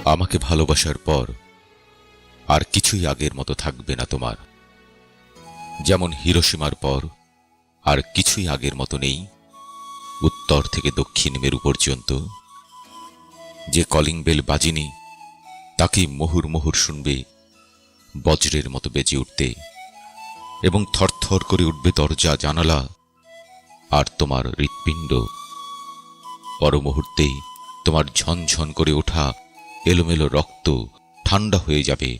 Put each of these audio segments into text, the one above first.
আমাকে ভালোবাসার পর আর কিছুই আগের মতো থাকবে না তোমার। যেমন হিরোশিমার পর আর কিছুই আগের মতো নেই উত্তর থেকে দক্ষিণ মেরু পর্যন্ত। যে কলিং বেল বাজিনি তাকেই মুহুর মুহুর শুনবে বজ্রের মতো বেজে উঠতে, এবং থরথর করে উঠবে দরজা জানালা আর তোমার হৃৎপিণ্ড। পর মুহূর্তেই তোমার ঝনঝন করে ওঠা এলোমেলো রক্ত ঠান্ডা হয়ে যাবে,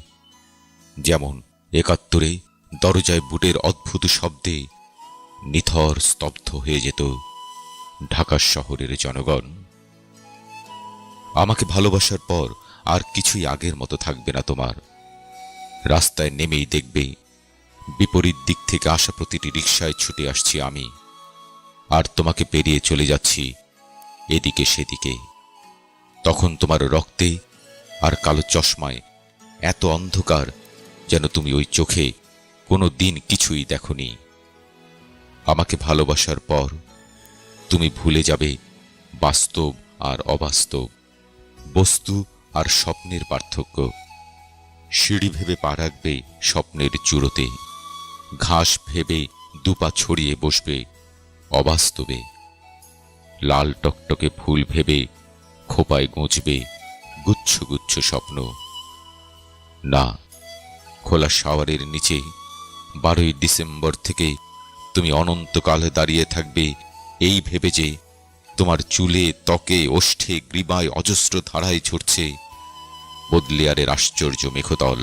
যেমন ৭১ দরজায় বুটের অদ্ভুত শব্দে নিথর স্তব্ধ হয়ে যেত ঢাকা শহরের জনগণ। আমাকে ভালোবাসার পর আর কিছুই আগের মতো থাকবে না তোমার। রাস্তায় নেমেই দেখবে বিপরীত দিক থেকে আসা প্রতিটি রিকশায় ছুটে আসছি আমি, আর তোমাকে পেরিয়ে চলে যাচ্ছি এদিকে সেদিকে। তখন তোমার রক্তে আর কালো চশমায় এত অন্ধকার যেন তুমি ওই চোখে কোনো দিন কিছুই দেখনি। আমাকে ভালোবাসার পর তুমি ভুলে যাবে বাস্তব আর অবাস্তব, বস্তু আর স্বপ্নের পার্থক্য। সিঁড়ি ভেবে পা রাখবে স্বপ্নের চূড়োতে, ঘাস ভেবে দুপা ছড়িয়ে বসবে অবাস্তবে। লাল টকটকে ফুল ভেবে খোপায় গোঁজবে গুচ্ছ গুচ্ছ স্বপ্ন। না, খোলা শাওয়ারের নিচে 12ই ডিসেম্বর থেকে তুমি অনন্তকাল দাঁড়িয়ে থাকবে এই ভেবে যে তোমার চুলে, ত্বকে, ওষ্ঠে, গ্রীবায় অজস্র ধারায় ঝরছে বদলিয়ারের আশ্চর্য মেঘদল।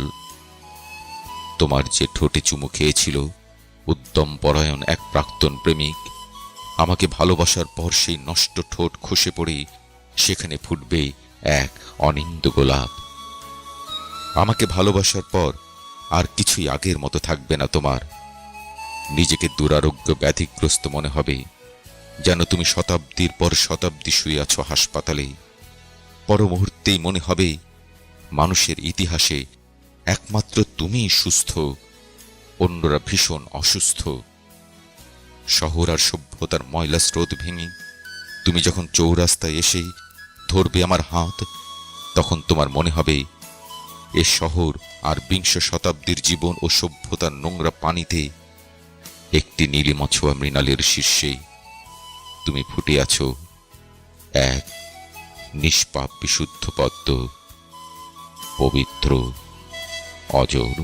তোমার যে ঠোঁটে চুমু খেয়েছিল উদ্যম পরায়ণ এক প্রাক্তন প্রেমিক, আমাকে ভালোবাসার পর সেই নষ্ট ঠোঁট খসে পড়ে সেখানে ফুটবে এক অনিন্দ গোলাপ। আমাকে ভালোবাসার পর আর কিছুই আগের মতো থাকবে না তোমার। নিজেকে দুরারোগ্য ব্যাধিগ্রস্ত মনে হবে, যেন তুমি শতাব্দীর পর শতাব্দী শুয়ে আছো হাসপাতালে। পর মুহূর্তেই মনে হবে মানুষের ইতিহাসে একমাত্র তুমিই সুস্থ, অন্যরা ভীষণ অসুস্থ। শহর আর সভ্যতার ময়লা স্রোত ভেঙে তুমি যখন চৌরাস্তায় এসে ধরবে আমার হাত, তখন তোমার মনে হবে এ শহর আর ২০ শতাব্দীর জীবন ও সভ্যতার নোংরা পানিতে একটি নীলিমা ছোঁয়া মৃণালের শীর্ষে তুমি ফুটে আছো এক নিষ্পাপ বিশুদ্ধ পদ্ম, পবিত্র, অজর।